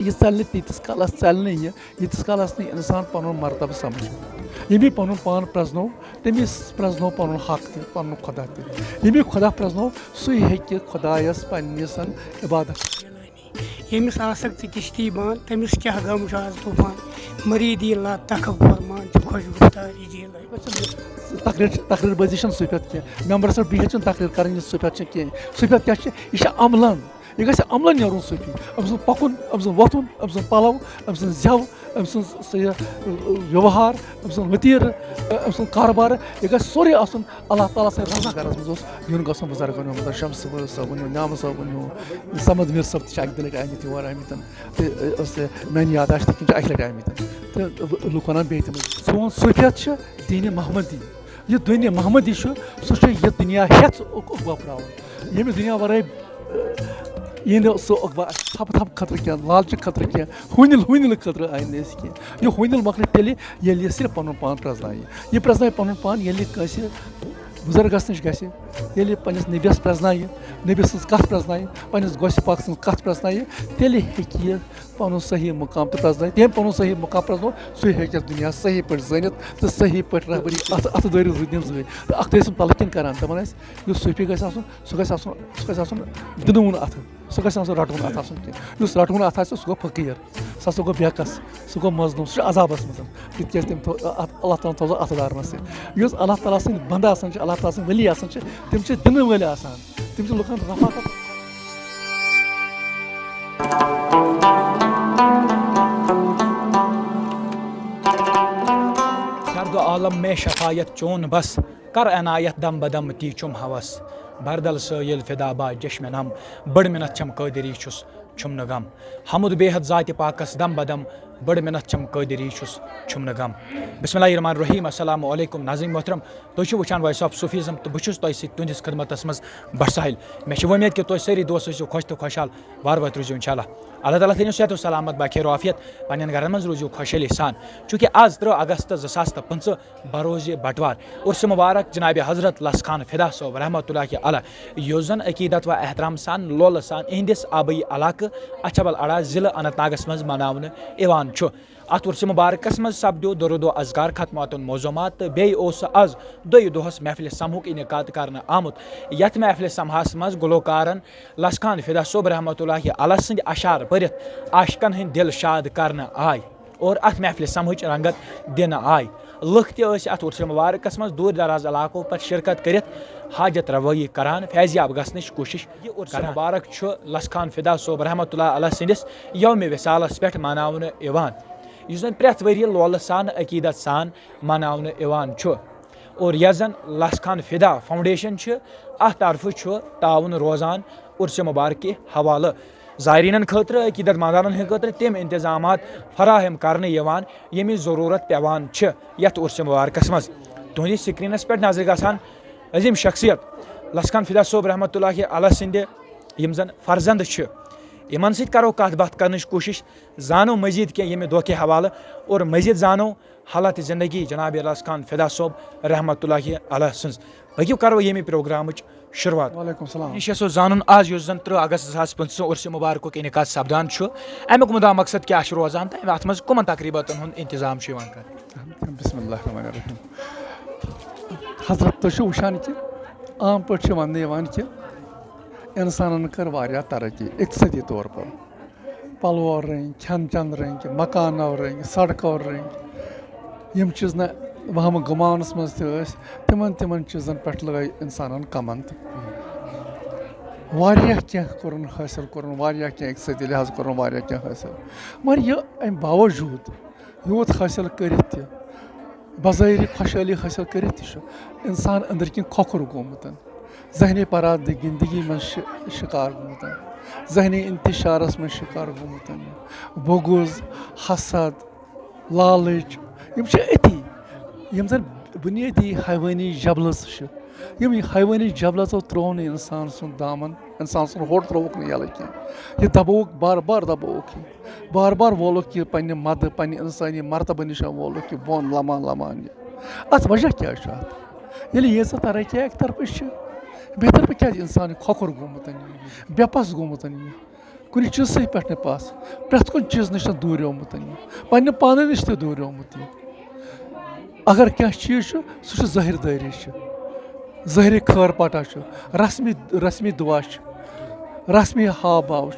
ये चल तीस कालस चल यीतिस कालस इंसान पन मरतब समझ यमी पन पान प्रजनो तमिस प्रजनो पन हक तन खुदा तमी खुदा प्रजनो सह हे खुदायस पन्निस इबादत यमिस आसक्त किश्ती बान तमिस क्या गम आज तूफान मरीदी ला तकबर मान खुश गुफ्तारी जी तकरीर बाजी सूफियत कह मेम्बरस बिहित तकरीर कर सूफियत कह सूफियत क्या यह अमलन यह गि अमलन नुन सूफी अम पकुन अम वोथुन अम पलव अम जव अम व्यवहार अम वतीर अम कारोबार यह गि सोरे अल्लाह ताला सर रजा गरस मज यून गो बुजुर्गन मतलब शम्स सब वन नाम सब वन समद मीर सब अक दिल आमित योर आमित तो मैंने यादाश तक अक लट आमित तो लुक वन बे सोन सूफियत दीन महमदी यह दीन महमदी सह यह दुनिया हेत उकबा प्रावन यम दुनिया वर यी सह उकबा थप थप खतर कह लालच खतर कह हुनिल खतर आय कह यह हुनिल मकल तेल ये सिर्फ पन पान प्रजन यह प्रजन पन पान ये बुजुर्गस नश गि पन्निस नबियस प्रजन नबी सज कथ प्रजन पन्निस गोस पाक सज कथ प्रजन तेल हे पन सही मुकाम तो प्रजन तम पन सही मुकाम प्रजनो सह हे दुनिया सही पे जानित तो सही पे रहबरी अत दरिस रुदम जि तो अख तम तलकिन करान दपान सूफी गि सह दिनवन अथ सह गि रटवन अथ कह रटवन अथ सह गो फकीर सह गो बेकस सह गो मजलूम सह अजाबस मज तिज तम अल्लाह ताला थो अथ दारनस अल्लाह ताला सद बंद अल्लाह ताला सद वली तम दिन वल तम लुकन रफाकत दर्द आलम में शफायत चोन बस कर अनायत दम बदम ती चुम हवस बरदल सयल फिदाबा जश्म नम बड़ मिनत चम कदरी छुस छुम न गम हमद बेहद जात पाकस दम बदम बड़ मिनत चम कदरी छुस छुम न गम बिस्मिल्लाहिर्रहमानिर्रहीम अस्सलामु अलैकुम नाज़रीन मोहतरम तुम वुचान वॉइस ऑफ सूफीज़म तो बहुत तुंदिस खदमतस मज बट साहिल मे उम्मीद कि तुम सारी दोस्त रो खुश तो खुशहाल वार वात रूजो इंशाल्लाह अल्लाह ताला थो सेहत सलामत बाखैर आफियत पन्न गरन मज रूजो खुशहाली सान चूँकि आज 3 अगस्त 2025 बरोज बटवार उर्स मुबारक जनाब हजरत लस खान फिदा सोब रहमतुल्लाहि अलैह यो जन अकीदत व एहतराम सान लोल सान इहंदिस आबई इलाक अछबल अड़ा जिला अनंतनागस मज मनावन इवान छु अत उर्स मुबारकस मज सपदो दरुद अजकार खतमातुन मौजूमात तो बे आज दोय दोहस महफिल समूक इनकाद करना आमुत यथ महफिल समहास मज गुलकारन लस खान फिदा सोब रहमतुल्लाहि अलैह संद अशार परित आशिकन हंद दिल शाद करना आय और अत महफिल समूच रंगत दिन आय लुख तथ उर्स मुबारकस मज दूर दराज इलाकों पर शिरकत कर हाजत रवाई करान फैजियाब गसनच कोशिश यह उर्स मुबारक लस खान फिदा सोब रहमतुल्लाहि अलैह संदिस यौम विसालस पे मनावन इवान यह जन प्रेथ वरी लोल सान अकीदत सान मनावन इवान और यह जन लस खान फिदा फाउंडेशन अत तरफ ताउन रोजान उर्स मुबारक के हवाले ज़ायरीन खतर अकीदत मंदानन हंद खतर तम इंतजाम फराहम कर यमि ज़रूरत पेवान यथ उर्स मुबारकस मज तुहंदिस स्क्रीनस पे नजर गसान अजीम शख्सियत लस खान फिदा सोब रहमतुल्लाहि अलैह सिंद यम जन फर्जंद इन सत करो कत बात कर कोशिश जानो मजीद क्या ये दो के हवाले और मजीद जानो हालात ज़िंदगी जनाब लस खान फिदा सोब रहमतुल्लाहि अलैह सन्ज पक्यू करो ये प्रोग्राम शुरुआत निश जान आज जन 3 अगस्त 2025 उर्स मुबारक इनका सपदान अमुक मुदा मकसद क्या रोजान तो अत मज कमन तकरीबत इंतजाम कर बिस्मिल्लाहिर्रहमानिर्रहीम हजरत तुम वुचान कि आम पे वन कि इंसान कर वारिया तरक्की इकतदी तौर पर पलवो रंग खान चन रंग मकानो रंग सड़कों रंग यम चीज न वहम गुमानस मज तिमन चीज़न पे लगे इंसान कमन क्या कोरन हासिल कोरन क्या इकतदी लिहाज कोरन क्या हासिल मगर यह अम बावजूद यूत हासिल कर बज़ाहिर खुशहाली हासिल कर इंसान अंदर किन खोखर गोमुत जहनी परादिगिंदगी में शिकार गोमुत जहनी इंतशारस में शिकार गोमुत बोगुज हसद लालच यम अति यम जन बुनियादी हैवानी जबलस यम हैवानी जबलसो त्रो इंसान सुन दामन इंसान सुन होड़ त्रोक यल कह यह दबोक बार बार दबोक बार बार वोलुक यह पन्ने मद पन्ने इंसानी मरतबह निश वोलुक यह बोन लमान लमान अत वजह क्या ये तरक्की एक तरफ बेहतर पे क्या इंसान खोखर गोमुत बेपस गोमुत कुछ चीज पे पास प्रत कुन चीज नश दूरियोमुत पे पान नश दूरियोमुत अगर क्या चीज सह ज़ाहिर दारी ज़ाहिरी खर पटा रस्मी दुआ रस्मी हाव भाव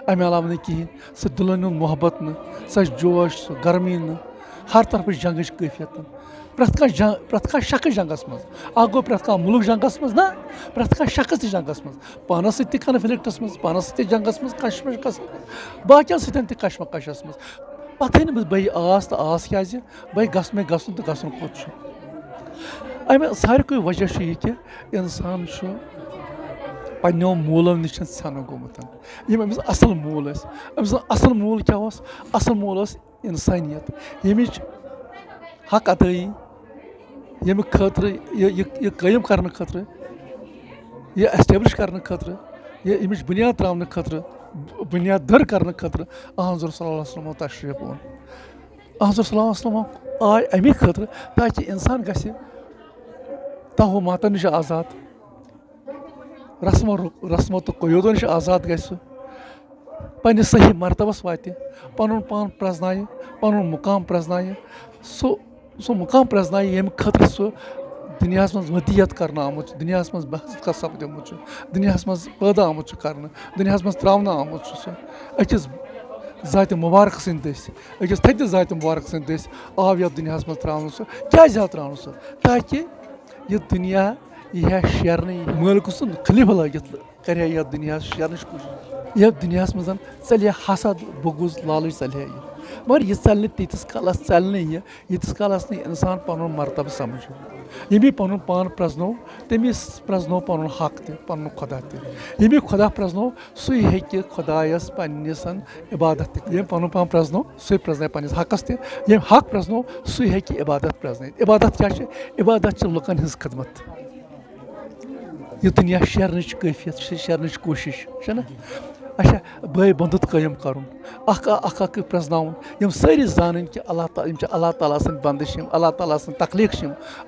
अमे अलाव न कहें सह दिलन मोहब्बत न सह जोश सह गर्मी न हर तरफ जंग कैफियत प्रत शख्स जंगस मज गो प्रत मुल्क जंगस मज ना प्रत शख्स जंगस मज पानस सत्य कन्फ्लिक्टस मज पानस सत्य जंगस मज कशमकश बाकियन सत्य कशमकशस मज पते न बे आस तो आस क्या बे मे गसन तो गसन कोत अमे सारे वजह यह कि इंसान पन्नो मूलों नश सन गोमुत अमिस असल मूल अमिस असल मूल क्या असल मूल इंसानियत यमिच हक अदाई यम खतर यह कायम करने खतर यह एस्टेब्लिश करने खतर यह अमिच बुनियाद त्राने खतर बुनियाद दर करने खतर हज़रत सल्लल्लाहु अलैहि वसल्लम तशरीफ ओन हज़रत सल्लल्लाहु अलैहि वसल्लम आय अमी खतर ताकि इंसान गस तहो माता नश आज़ाद रस्मो तो कयोदो नश आज़ाद गस पन्ने सही मरतबस वाते पनुन पान प्रजनाय पनुन मुकाम प्रजनाय सो मुकाम प्रजनाय यम खतर सो दुनिया मज वदियत करना आमुत दुनिया मज बहस का सपदमुत दुनिया मज पैदा आमुत कर दुनिया मज त्रावना आमुत सो अकिस ज़ात मुबारक सद अकिस थत ज़ात मुबारक सद आव यथ दुनिया मज त्रावन सो क्या त्रावन सो ताकि यह दुनिया यह शेरन मालिक सुन खलीफा लगित कर यह दुनिया शेरन कोशिश यह दुनिया मज चल हसद बुगुज लालच चल यह मगर यह चल तीस कालस चल यीतिस कालस इंसान पन मरतब समझ यमी पन पान प्रजनो तमिस प्रजनो पन हक तन खुदा यमी खुदा प्रजनो सह हे खुदायस पन्निस इबादत यम पन पान प्रजनो सह प्रजन पन्निस हकस यम हक प्रजनो सह हे इबादत प्रजन इबादत क्या इबादत लुकन हज खदमत यह दुनिया शेरन कैफियत शेरन कोशिश ना अच्छा बे बंदुत कायम करुन अख प्रजनावन यम सारी जान कि अल्लाह ताला सन बंदिश अल्लाह ताला सन तखलीक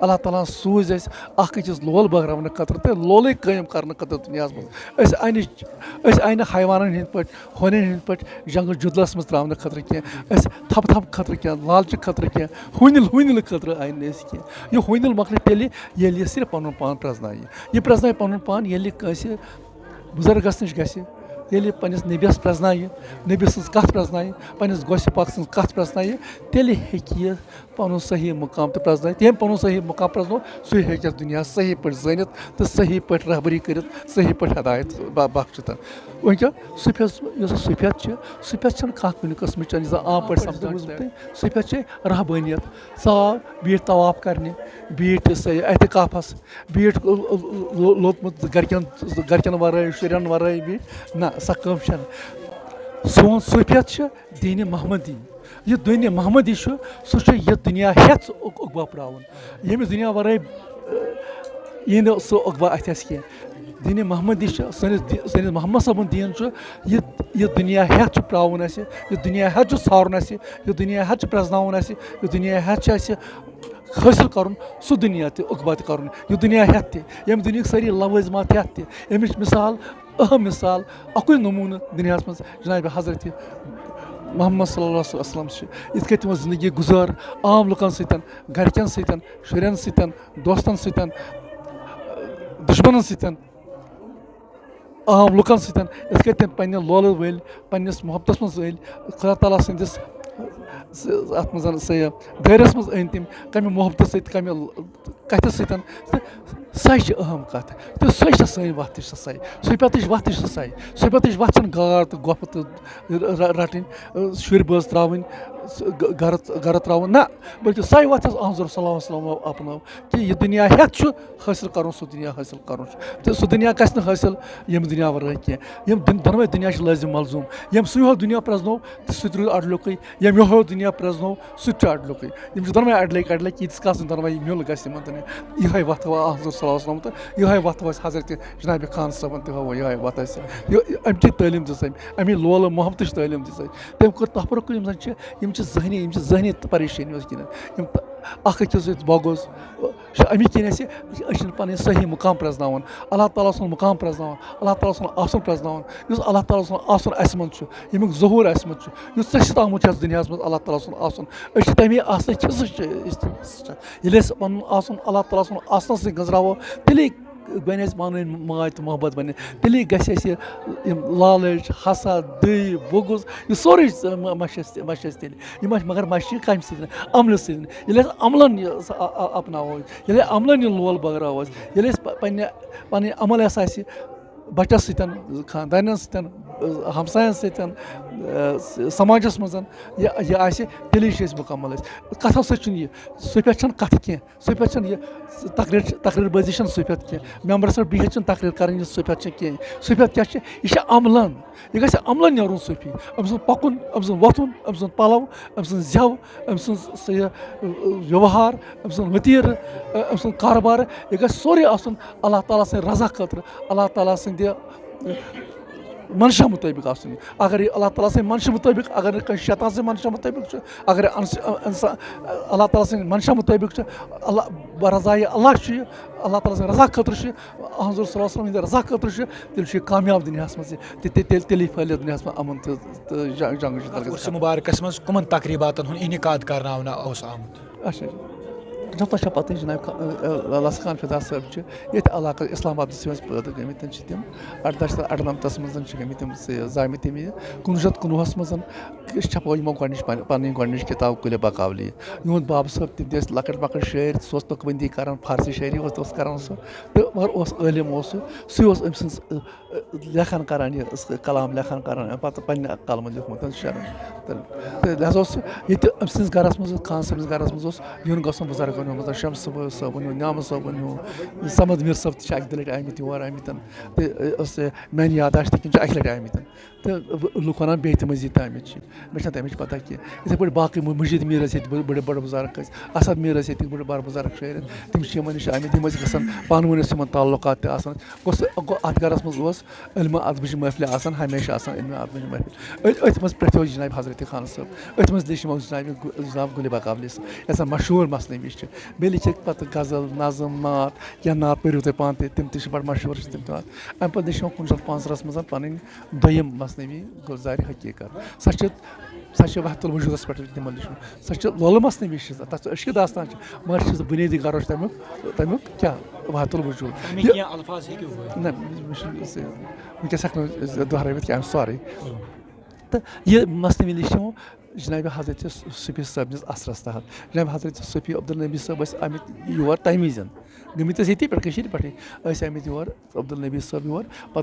अल्लाह ताला सूज अकिस लोल बगरावन खतर तो लोल कायम करने खतर दुनिया मज आन हैवान हंद पे होन हंद पे जंगल जुदलस मज त्रावन खतर कह थप खतर कह लालच खतर कह हुनिल खतर आन कह यह हुनिल मकल तेल ये सिर्फ पन पान प्रजनाय यह प्रजनाय पन पान ये बुजुर्गस नश गस ये पन्निस नबियस प्रजनाय नबी सज कथ प्रजनाय पन्निस गोश पाक सज कथ प्रजनाय तेल हे पन सही मुकाम तो प्रजनाय तेम पन सही मुकाम प्रजनो सह हे दुनिया सही पे जानित तो सही पे रहबरी कर सही पे हदायत बख्शित वो क्या सफेद कुन कस्म आम पे समझ सफेद रहबानियत साव बीट तवाफ करने बीट एहतिकाफस बीट लोतमुत गरकन वर शुरन वर बीट ना सा कम सोन सफेद दीन महमदी यह दीन महमदी सह यह दुनिया हेथ उकबा प्रावन यमिस दुनिया वर यी सह उकबा अथस कह दीन महमदी सनिस मोहम्मद सबन दीन यह दुनिया हेथ प्रावन यह दुनिया हेथ सारुन यह दुनिया हेथ प्रजनावन यह दुनिया हेथ हासिल कर सह दुनिया उकबा कर यह दुनिया हेथ यम दुनिया सारी लवाजमात हेथ अमिच मिसाल अहम मिसाल अकुल नमून दुनिया मज जनाब हजरत मोहम्मद सल्लल्लाहु अलैहि वसल्लम इत कह तमो जिंदगी गुजार आम लुकन सतन गरकन सतन शुरन सतन दोस्तन सतन दुश्मन सतन आम लुकन सतन इत कह तम पन्ने लोल वल पन्निस मोहब्बत मज वल खुदा ताला सदिस अत मज दायरस मज अन तम कम मोहब्बत सत कम कथ सतन सह अहम कत तो सह सी वत सफेद वत सफेद वत गार तो गोफ तो रटन शुर बज त्रावन गर त्रावन ना बल्कि सही वत हज़रत सल्लल्लाहु अलैहि वसल्लम अपनाव कि यह दुनिया हेथ हासिल कर सह दुनिया हासिल कर तो सह दुनिया गस हासिल यम दुनिया वर कह यम दोनवे दुनिया लाजिम मलजूम यम सह दुनिया प्रजनो तो सह रूद अडलुक यम यो दुनिया प्रजनो सह अडलुक यम दोनवे अडल यीतिस काल दोनवे मिल गस यह वत हज़रत सल्लल्लाहु अलैहि वसल्लम तो यह वत हज़रत जनाब खान साहबन तो यह वत अमि तालीम दिस अमी लोल मोहब्बत तालीम दिस तम कर तफरुक जहनी परेशानी गिंदन अख अकिस सहित बोगोस अमी किन पी सही मुकाम प्रजन अल्लाह ताला सुन मुकाम प्रजन अल्लाह ताला सुन आसन प्रजन अल्लाह ताला सुन आसन अस मज यमुक ज़हूर अस मज षित आमुत दुनिया मज अल्लाह ताला सुन आसन तमी आसन ये पन आसन अल्लाह ताला सुन आसन सह गजरावो तेल बन पान माय तो मोहब्बत बन तेल ग लालच हसद दई बुगुज यह सोरे मशस तेल मगर मश कम अमल समें अमलन अपनावो ये अमलन यह लोल बगरावो ये पन अमल बचस सतन खानदान सतन हमसायन सतन समाजस मज यह आसे तेल मुकम्मल कथो सह सफेद कथ कह सफेद यह तकरीर बाजी सफेद कह मेम्बरस बिहित तकरीर कर सफेद कह सफेद क्या यह अमलन यह ग अमलन नीर सफी अम सुन पकुन अम सुन वोथुन अम सुन पलव अम सुन जव अम सुन व्यवहार अम सुन वतीर अम सुन कारोबार यह ग सोरे आसन अल्लाह ताला सं रजा खतर अल्लाह ताला सं मनशा मुताबिक आसन अगर अल्लाह ताला से मनशा मुताबिक अगर शैतान से मनशा मुताबिक अगर अल्लाह ताला से मनशा मुताबिक अल्लाह बरजाय अल्लाह अल्लाह ताला से रजा खतर हज़रत सल्लल्लाहु अलैहि वसल्लम हिंद रजा खतर तेल कामयाब दुनिया मज तेल फैल दुनिया में अमन तो जंग मुबारकस मज कमन तकरीबात इनकाद कर आमुत जब पता जनाब लसखान फिदा साहब ये इस्लामाबाद मज पैदा गमित तम 1898 मज गमित तम जामित तम 1919 मज छपो यमो पन गच किताब कुल बकावली यूद बाब साहब तम लकट मकट शायर सह तुकबंदी कर फारसी शायरी कर सह तो मगर इलम सह अम लेखन कर कलाम लेखन कर पे पे कलम लिखमुत लिहाजा ये अम सज गरस मज खान साहब गरस मज यून गो बुजुर्ग शम्स साहब न्याम साहब समद मीर साहब अक लट आमित योर आमित तो मैंने यादाश्त किन अक लट आमित तो लुक वन बे मजीद आमित मे तमिच पता कह इथे पे बाकी मजीद मीर बड़े बड़ बुजुर्ग असद मीर बड़े बड़ बुजुर्ग शायर तम नश आमित यम गसान पान वन ताल्लुकात गो अत गरस मज इल्म अदबच महफिल हमेशा इल्म अदबच महफिल अथ मज प्रथो जनाब हजरत खान साहब अथ मज लिखमो जनाब गुल बकावली ऐसा मशहूर मसनवी बे लिख पे गजल नज़म नात या नात पो तुम पान तम बड़ मशहूर तम अम पे लिखमो 1915 मज पन दोयम मसनवी गुलजार हकीकत सह वहतुल वजूदस पे तमो लिखम सह लोल मसनवी तथ अशक दास्तान मगर बुनियादी गरज तमुक क्या वहतुल वजूद वनकस हेक दोहरावित क्या सॉरी तो यह मसनवी लिखमो जनाब हजरत सूफी साहब असरस तहत जनाब हजरत सूफी अब्दुल नबी साहब आमित योर तमी जन गमित ये पे आमित योर अब्दुल नबी साहब योर पे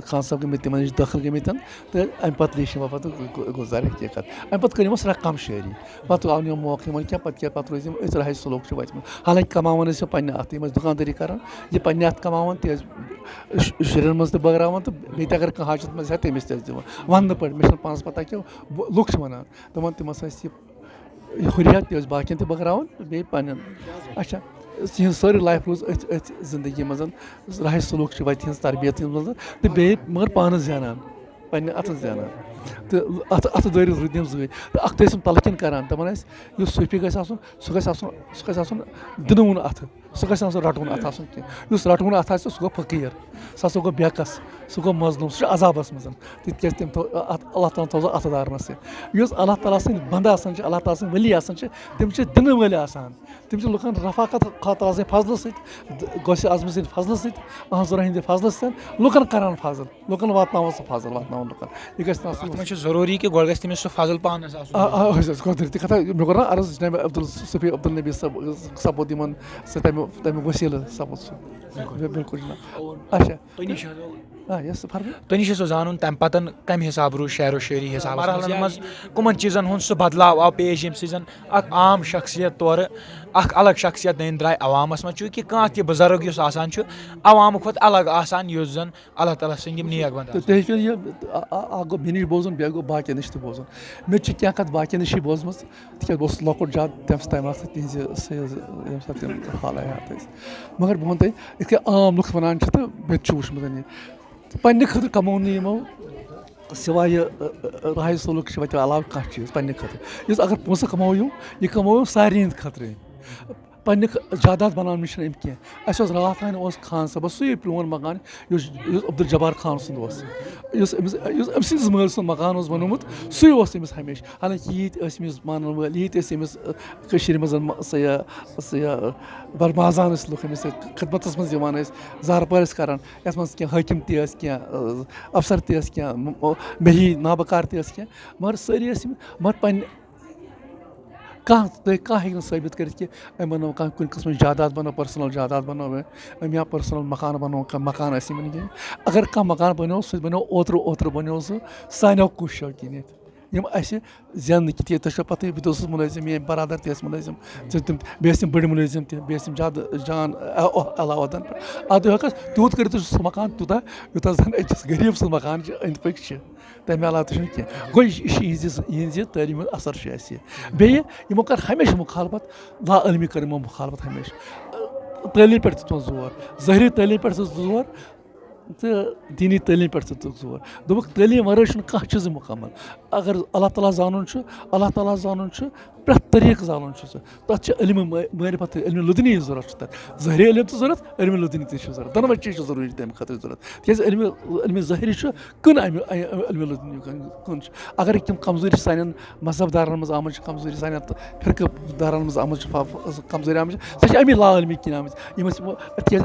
खान साहब गमित तम नश दाखिल गमित तो अम पे लिख पे गुजार हकीकत अम पे कर कम शायरी पे आव नो मौके क्या पे रोज इतराह सलूक वतम हालांकि कमान पे अत दुकानदारी कर यह पे अत कमान शुरन मज बगरान तो बे अगर कह हाजत मज तमिस दिवान वन पे मे पानस पता क्या लुक वन दपान तम हुरियत तह बाकियन तह बगरान बे पन अच्छा यह सारी लाइफ रोज अथ जिंदगी मज राह सलूक वत तरबियत मज तो बे मगर पान जानान पे अथ जानान तो अथ दारिस रुदम जै तो अख तलकिन करान दपान यह सूफी गह दिनवन अथ सह गो रटवन अथ कह रटवन अथ सह गो फकीर सह गो बेकस सह गो मजलूम सह अजाबस मज तिज तम अल्लाह ताला थो अथ दारनस अल्लाह ताला सद बंद अल्लाह ताला सद वली तम दिन वल तम लुकन रफाकत खातर फजल सौस आजम सद फजल सजर हंद फजल सत लुकन करान फजल लुकन वातान सह फजल वातान लुकन यह जरूरी कि गोड़ गस तमिस फजल पानस कुदरती कथा मे कोर अर्ज जनाब अब्दुल सूफी अब्दुल नबी साहब सपोद इन तमिक वसील सपोद सह बिल्कुल जनाब अच्छा तुह नश जान तम पे कम हिसाब रूज शेर शायरी हिसाब मज कमन चीज़न हूँ सह बदलाव आव पेश यम सजन आम शख्सियत तौर अलग शख्सियत दैन द्राय अवामस मज चूँकि कह तह बुजुर्ग अवाम खुद अलग आसान जन अल्लाह ताला सद नेक बंद गो मे नश बोजन बे गो बाकी नश बोजन मे क्या कत बाकी नश बोजम तिक बहुत लकुट ज्यादा तम टाइम तिज हाल हयात मगर बह वन तह आम लुक वन तो मे वुचमुत पे खतर कमो यमो सिवाय राय सलूक वत अलाव कह चीज़ पन्ने खतर अगर पोसा कमो यह कमो सारे खतर पन्ने जायदाद बनाने नश कह रात तान खान सबस सू प्रोन मकान अब्दुल जब्बार खान सुंद सिंद मल सुंद मकान बनोमुत सू अमिस हमेशा हालांकि ये मान वल ये अमिस बरमाजान लुक अमिस खिदमत मज जारपार करान ये मज हाकिम तह अफसर तह मही नाबकार तह मगर सारी मगर पन्ने कह हे साबित कर बनो कुछ किस्म जायदाद बनो पर्सनल जायदाद बनो या पर्सनल मकान बनो मकान कह अगर कह मकान बनो सह बनो ओतर बनो सानो कोशो किन जन कि पता बह मुलजिम मे बरदर तुलजिम तम बड़ मुलजिम तम जान अलाउद्दीन पे अद तूत कर मकान तूता यूता जन अकिस गरीब सद मकान अंद पक तमें अलाव कह गो यह तलीम असर बेमो कर हमेशा मुखालफत लाइलमी कर मुखालफत हमेशा तलीम पे जोर ज़हरी तलीम पे जोर तो दीनी तलीम पे जोर दोक तलीम वर कह चीज़ मुकम्मल अगर अल्लाह ताला जानन प्रत तरीक़ जानन तथ इल्म मारिफत इल्म लुदनी जरूरत ज़हरी इल्म तो जरूरत इल्म लुदनी जरूरत दोनों चीज़ जरूरी तमें खतर जरूरत क्या इल्म ज़हरी कन इल्म लुदनी कन अगर तम कमजोरी सान मजहब दारन मज आम कमजोरी सान फिरक दारन मज आम कमजोरी आम सह अमी ला इल्मी किन आम क्या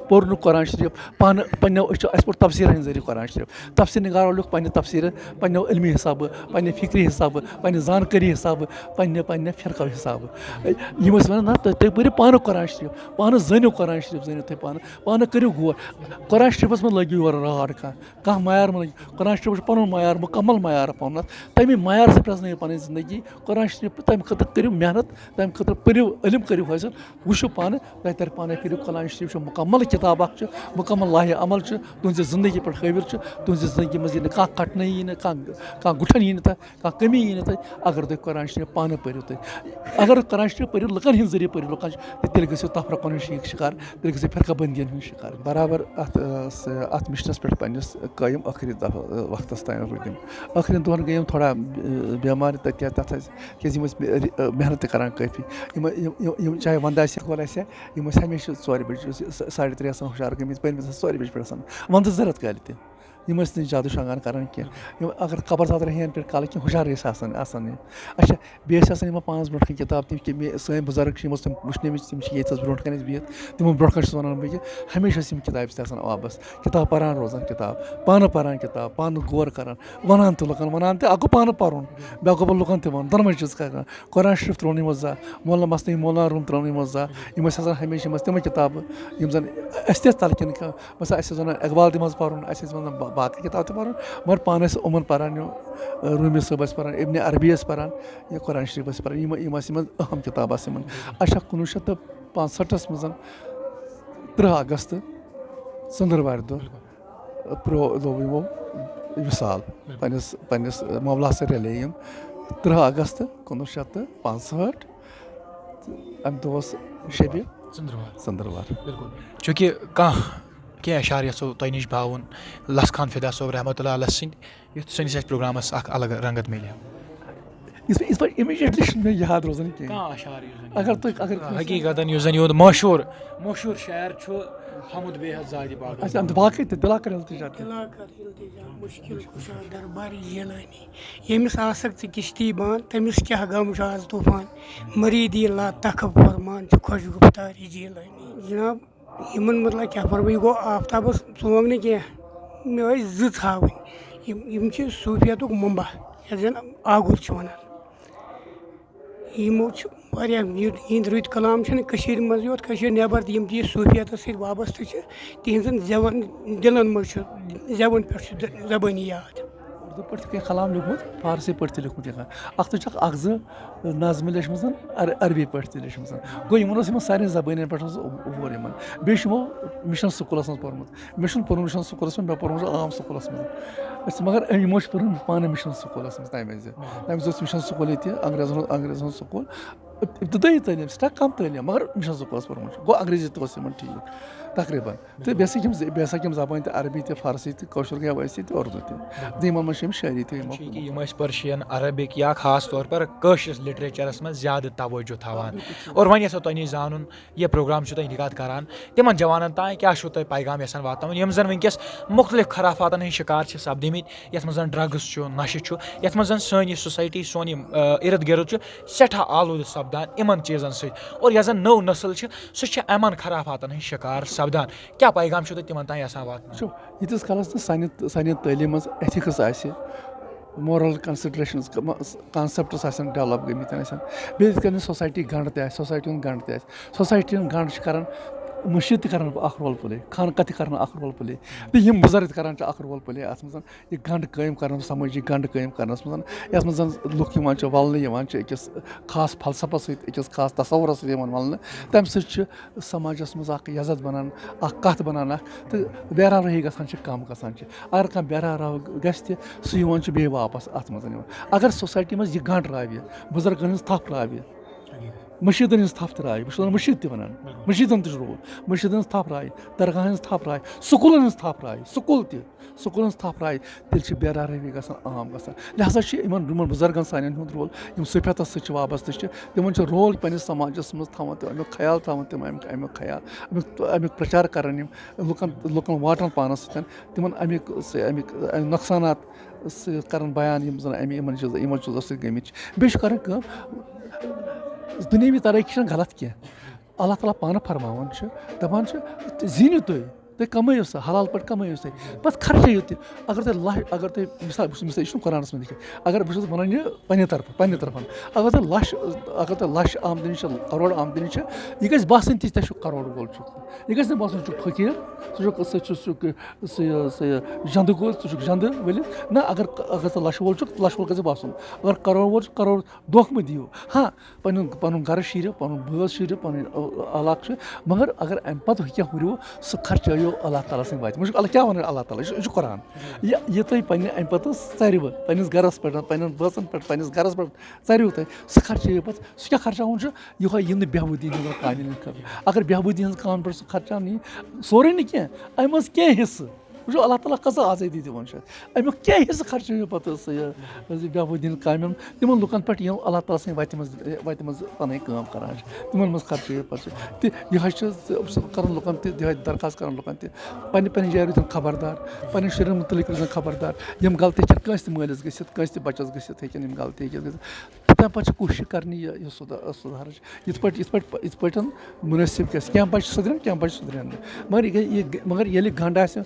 पोर कुरान शरीफ पान पो पोर तफसीर हंद जरिए कुरान शरीफ तफसीर निगारो लिख पे तफसीर पे इल्मी हिसाब पे फिक्री हिसाब पे जानकारी हिसाब पे फिरका हिसाब वन ना तुम पो पान कुरान शरीफ पान जनो कुरान शरीफ जनो तुम पान करो गौर कुरान शरीफस में लगे योर राड कह मैार में लगे कुरान शरीफ पन मैार मुकम्मल मैार पन तमें मैार से प्रजन पी जिंदगी कुरान शरीफ तमें खतर करो मेहनत तमें खतर पो इल्म करो हासिल वो पान तह तर पान फिर कुरान शरीफ मुकम्मल किताब मुकम्मल लाह अमल तुझे जिंदगी पे हाविर तुझे जिंदगी मज यह कह कटन यी कह गुठन यी कह कमी यी अगर तुम कुरान शरीफ पान पो अगर कुरान शरीफ पो लुकन हंद जरिए पो लुकन तेल गो तफरकन शीख शिकार तेल गो फिरका बंदियन हंद शिकार बराबर अत मिशनस पे पन्नस कायम आखिरी वक्त तान रूदम आखिरी दोहन गई थोड़ा बेमार तथ क्या मेहनत करान काफ़ी चाहे वंद वल हमेशा 4 बजे 3:30 हुशार गमित पे 4 बजे पे वंद जरत काल तम जादू शंगान करान कह अगर खबर सादर हेन पे कल कह हुशार आसान अच्छा बेस 5 ब्रोट किताब तम सन बुजुर्ग तम वुचन ये ब्रोट कन बिहत तमो ब्रोट कन वन बह हमेशा किताब आबस किताब पान रोजान किताब पान किताब पान गौर करान वन तो लुकन वन तो अगो पान पर्न बे गो लुकन तन दोनों चीज़ कर कुरान शरीफ त्रोन मजा मौलाना मसनी मौलाना रूम त्रोन मजा हमेशा तम किताब जन तलकिन बस इकबाल तम पर्न बाकी किताब तो पर्न मगर पान उमन पान रूमी सब पान इब्न अरबी पान या कुरान शरीफ पान अहम किताब अच्छा 1965 मज 3 अगस्त षंदरवार दह प्रो यमो विसाल पन्नस मौला से रले 3 अगस्त 1965 अम दोस शबी षंदरवार चूँकि क्या अशार यो तुम नश बावन लस खान फिदा सोब रहमतुल्लाह सिंद युथ सनिस प्रोग्रामस अलग रंगत मिले इस पर इमीडिएटली याद रोजान अगर हकीकतन जन यो मशहूर शायर हमद बेहद जादी बाकी दिलाकर मुश्किल कुशा दरबारी जिलानी यमिस आसक किश्ती बान तमिस क्या गम आज तूफान मरीदी ला तखब फरमान खुश गुफ्तारी जिलानी जनाब यमन मतलब क्या फरमाई गो आफ्ताबस सोंगने कह मे ज़ सूफियत मुंबा जन आगुर वन यमो हिंद रुत कलाम मज योत नबर तम सूफियत सत वाबस्त तिहन दिलन मज जबन पे जबानी याद उर्दू पे कलाम लिखमुत फारसी पे लिखमुत अख अख नज़म लेचम अरबी पे लेचम गो इन सारे जबान पे ओवर बेमो मिशन स्कूलस मज पोर्मुत मे पोर्न मिशन स्कूलस मे पोर्मुत आम स्कूलस मज मगर यमो पोर्न पान मिशन स्कूलस मज तमें मिशन स्कूल ये अंग्रेजन स्कूल ابتدٲیی تعلیٖم سٮ۪ٹھاہ کَم تعلیٖم مگر مِشن سکوٗلَس پوٚرمُت چھُ گوٚو انگریٖزی تہِ اوس یِمن ٹھیٖک تقریٖبن تہٕ بیٚیہِ ہسا یِم زبٲنۍ تہِ عربی تہِ فارسی تہِ کٲشُر گٔے ویسے تہِ اردوٗ تہِ یِمن منٛز چھِ یِم شٲعری تہِ یِم ٲسۍ پٔرشین عربِک یا خاص طور پر کٲشرِس لِٹریچرس منٛز زیادٕ توجہ تھاوان اور وۄنۍ یژھو تۄہہِ نِش زانُن یہِ پروگرام چھُ تۄہہِ اِنعقاد کران تِمن جوانن تانۍ کیاہ چھُو تۄہہِ پیغام یژھان واتناوُن یِم زن وٕنکیٚس مُختٔلِف خرافاتن ہٕنٛدۍ شِکار چھِ سپدیمٕتۍ یتھ منٛز زن ڈرگٕز چھُ نشہٕ چھُ یتھ منٛز زن سٲنۍ یہِ سوسایٹی سون یِم اِرد گِرد چھُ سٮ۪ٹھاہ آلوٗدٕ سپدان یِمن چیٖزن سۭتۍ اور یۄس زن نٔو نسل چھِ سُہ چھِ یِمن خرافاتن ہٕنٛدۍ شِکار سپدان کیاہ پیغام چھُو تۄہہِ تِمن تانۍ یژھان واتناوُن؟ وٕچھو ییٖتِس کالس نہٕ سانہِ تعلیٖم منٛز ایتھِکٕس آسہِ مورل کنسِڈریشنٕز کانسیپٹٕس آسن ڈیولپ گٔمٕتۍ آسن بیٚیہِ یِتھ کٔنۍ سوسایٹی گنٛڈ تہِ آسہِ سوسایٹی ہُنٛد گنٛڈ تہِ آسہِ سوسایٹی ہُنٛد گنٛڈ چھِ کران مٔشیٖد تہِ کران اکھ رول پٕلے خانقاہ تہِ کران اکھ رول پٕلے بیٚیہِ یِم بُزرگ تہِ کران چھِ اکھ رول پٕلے اَتھ منٛز یہِ گنٛڈ قٲیِم کرنس سمٲجی گنٛڈ قٲیِم کرنس منٛز یَتھ منٛز زن لُکھ یِوان چھِ ولنہٕ یِوان چھِ أکِس خاص فلسفس سۭتۍ أکِس خاص تصورس سۭتۍ یِوان ولنہٕ تمہِ سۭتۍ چھِ سماجس منٛز اکھ عزت بنان اکھ کتھ بنان اکھ تہٕ بیراروٲہی گژھان چھِ کم گژھان چھِ اگر کانٛہہ بیراروی گژھِ تہِ سُہ یِوان چھُ بیٚیہِ واپس اتھ منٛز یِوان اگر سوسایٹی منٛز یہِ گنٛڈ راوِ بُزرگن ہٕنٛز تھپھ راوِ مٔشیٖدن ہٕنٛز تھپھ تہِ راوِ بہٕ چھُس وَنان مٔشیٖد تہِ وَنان مٔشیٖدن تہِ چھُ رول مٔشیٖدن ہٕنٛز تھپھ راوِ درگاہن ہٕنٛز تھپھ راوِ سکوٗلن ہٕنٛز تھپھ راوِ سکوٗل ہٕنٛز تھپھ راوِ تیٚلہِ چھِ بیراروی گژھان عام گژھان لہٰذا چھِ یِمن بُزرگن سانٮ۪ن ہُنٛد رول یِم صوفیتس سۭتۍ چھِ وابستہٕ چھِ تِمن چھُ رول پنٕنِس سماجس منٛز تھاوان تِم امیُک خیال تھاوان تِم امیُک خیال امیُک پرچار کران یِم لُکن واتان پانس سۭتۍ تِمن امیِکۍ نۄقصانات کران بیان یِم زن یِمن چیٖزو سۭتۍ گٔمٕتۍ چھِ بیٚیہِ چھُ کران کٲم دُنیٲوی ترقی چھنہٕ غلط کینٛہہ اللہ تعالیٰ پانہٕ فرماوان چھُ دپان چھُ زیٖنِو تُہۍ کمٲیِو سا حلال پٲٹھۍ کمٲیِو سا پتہٕ خرچٲیِو تہِ اگر تُہۍ مِثال یہِ چھُنہٕ قۄرانس منٛز لیکھِتھ اگر بہٕ چھُس ونان یہِ پننہِ طرفہٕ اگر تۄہہِ لچھ آمدنی چھِ کرور آمدنی چھِ یہِ گژھِ باسٕنۍ تہِ تۄہہِ چھُو کرور وول چھُ یہِ گژھِ نہٕ باسُن ژٕ چھُکھ فقیٖر سُہ جنٛدٕ گوٚو ژٕ چھُکھ جنٛدٕ ؤلِتھ نہ اگر ژٕ لچھ وول چھُکھ لچھ وول گژھِ باسُن اگر کرور وول چھُ کرور دھوکہٕ مہٕ دِیِو ہاں پنُن گرٕ شیٖرِو پنُن بٲژ شیٖرِو پنٕنۍ علاقہٕ چھِ مگر اگر امہِ پتہٕ کینٛہہ ہُرِو سُہ خرچٲیِو اللہ تعالیٰ سٕنٛدِ وَتہِ وۄنۍ چھُ کیاہ وَنان اللہ تعالیٰ یہِ چھُ قۄران یہِ تُہۍ پننہِ امہِ پتہٕ ژَرِوٕ پننِس گرس پٮ۪ٹھ پننٮ۪ن بٲژن پٮ۪ٹھ پننِس گرس پٮ۪ٹھ ژَرِو تُہۍ سُہ خرچٲیِو پتہٕ سُہ کیاہ خرچاوُن چھُ یِہوے یِم نہٕ بہبوٗدی ہٕنٛزن کامٮ۪ن ہٕنٛدۍ خٲطرٕ اگر بہبوٗدی ہٕنٛز کامہِ پٮ۪ٹھ سُہ خرچاونہٕ یی سورُے نہٕ کینٛہہ امہِ منٛز کینٛہہ حِصہٕ وٕچھو اللہ تعالیٰ کۭژاہ آزٲدی دِوان چھِ امیُک کینٛہہ حِصہٕ خرچٲیِو پتہٕ بہبوٗدی ہٕنٛدۍ کامٮ۪ن تِمن لُکن پٮ۪ٹھ یِم اللہ تعالیٰ سٕنٛدِ وَتہِ منٛز پنٕنۍ کٲم کران چھِ تِمن منٛز خرچٲیِو پتہٕ تہِ یِہوے چھِ کران لُکن تہِ یِہوے درخاست کران لُکن تہِ پننہِ جایہِ روٗزِن خبردار پننٮ۪ن شُرٮ۪ن مُتعلِق روٗزِن خبردار یِم غلطی چھِ کٲنٛسہِ تہِ مٲلِس گٔژھِتھ کٲنٛسہِ تہِ بچس گٔژھِتھ ہیٚکن یِم غلطی گٔژھِتھ تَمہِ پتہٕ چھِ کوٗشِش کرنہِ یہِ سُدھارٕچ یِتھ پٲٹھۍ مُنٲسِب گژھِ کینٛہہ بچہِ سُدرن کینٛہہ بچہِ سُدرن نہٕ مگر ییٚلہِ گنٛڈ آسہِ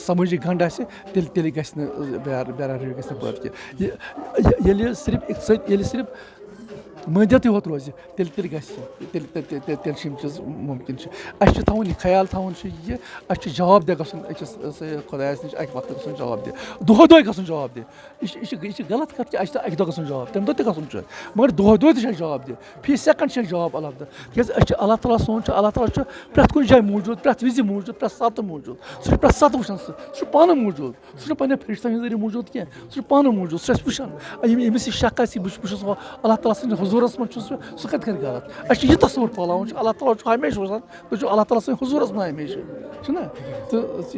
سمٲجی گنٛڈ آسہِ تیٚلہِ گژھِ نہٕ بیراروی گژھِ نہٕ پٲدٕ کینٛہہ ییٚلہِ صرف مٲدیتٕے ہوت روزِ تیٚلہِ گژھِ تیٚلہِ چھِ یِم چیٖز مُمکِن چھِ اَسہِ چھُ تھاوُن یہِ خیال تھاوُن چھُ یہِ اَسہِ چھُ جواب دہ گژھُن أکِس خۄدایس نِش اَکہِ وقتہٕ گژھُن جواب دہ دۄہے گژھُن جواب دہ یہِ چھِ غلط کَتھ کہِ اَسہِ چھُ اَکہِ دۄہ گژھُن جواب تَمہِ دۄہ تہِ گژھُن چھُ مگر دۄہے تہِ چھُ اَسہِ جواب دہ فی سیکنڈ چھُ اَسہِ جواب اللہ تعالیٰ تِکیازِ أسۍ چھِ اللہ تعالیٰ سون چھُ اللہ تعالیٰ چھُ پرٛٮ۪تھ کُنہِ جایہِ موٗجوٗد پرٛٮ۪تھ وِزِ موٗجوٗد پرٛٮ۪تھ ساتہٕ موٗجوٗد سُہ چھُ پرٛٮ۪تھ ساتہٕ وٕچھان سُہ چھُ پانہٕ موٗجوٗد سُہ چھُنہٕ پنٕنٮ۪ن فرشتن ہٕنٛدۍ ذٔریعہٕ موٗجوٗد کینٛہہ سُہ چھُ پانہٕ موٗجوٗد سُہ چھُ اَسہِ وٕچھان ییٚمِس یہِ شک آسہِ بہٕ چھُس اللہ تعالیٰ سٕنٛدِس حضوٗرس منٛز چھُس سُہ کَتہِ کرِ غلط اَسہِ چھُ یہِ تصوُر پھٲلاوُن چھُ اللہ تعالیٰ چھُ ہمیشہِ وٕچھان تُہۍ چھِو اللہ تعالیٰ سٕنٛدِ حضوٗرس منٛز ہمیشہِ چھُنہ تہٕ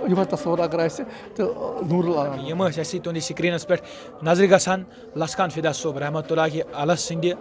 یِہوے تصوُر اگر آسہِ تہٕ نوٗرُل عالم یِم ٲسۍ اَسہِ تُہنٛدِس سکریٖنس پٮ۪ٹھ نظرِ گژھان لسخان فِدا صٲب رحمتہ اللہِ علیہ سٕنٛدِ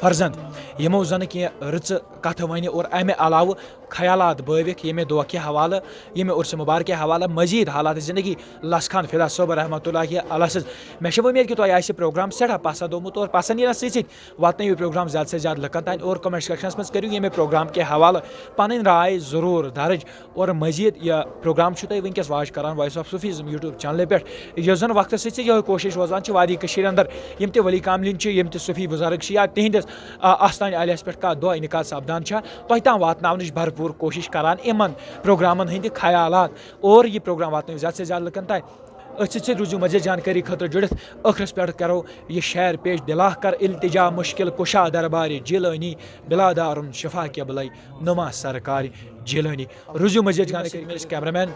فرزنٛد یِمو زنہٕ کینٛہہ رٕژٕ کتھٕ وَنہِ اور امہِ علاوٕ خیالات بٲوِکھ ییٚمہِ دۄہ کہِ حوالہٕ ییٚمہِ عُرسہِ مُبارکہِ حوالہٕ مزیٖد حالات زندگی لسخان فِدا صٲب رحمتہ اللہِ علیہ سٕنٛز مےٚ چھِ اُمید کہِ تۄہہِ آسہِ پروگرام سٮ۪ٹھاہ پسنٛد آمُت اور پسنٛد یِنس سۭتۍ سۭتۍ واتنٲیِو یہِ پروگرام زیادٕ سے زیادٕ لُکن تانۍ اور کمنٹ سیکشنس منٛز کٔرِو ییٚمہِ پروگرام کہِ حوالہٕ پنٕنۍ راے ضروٗر درٕج اور مزیٖد یہِ پروگرام چھُ تُہۍ وٕنکیٚس واچ کران وایس آف صوفیٖزم یوٗٹیوٗب چنلہِ پٮ۪ٹھ یۄس زن وقتس سۭتۍ سۭتۍ یِہوے کوٗشش روزان چھِ وادی کٔشیٖرِ انٛدر یِم تہِ ؤلی کاملِن چھِ یِم تہِ صوفی بُزرگ چھِ یا تِہنٛدِس آستانہِ عالیہس پٮ۪ٹھ کانٛہہ دۄہ اِنعقاد سپدان چھا تۄہہِ تام واتناونٕچ بھرپوٗر کوٗشش کران یِمن پروگرامن ہٕنٛدِ خیالات اور یہِ پروگرام واتنٲیِو زیادٕ سے زیادٕ لُکن تانۍ أتھۍ سۭتۍ روٗزِو مزیٖد جانکٲری خٲطرٕ جُڑِتھ ٲخرس پٮ۪ٹھ کرو یہِ شعر پیش دِلاہ کر التجا مُشکل کُشا دربارِ جیٖلٲنی بِلادارُن شفا قبلے نُما سرکارِ جیٖلٲنی روٗزِو مزیٖد جانکٲری میٲنِس کیمرا مین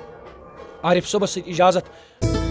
عارف صٲبس سۭتۍ اِجازت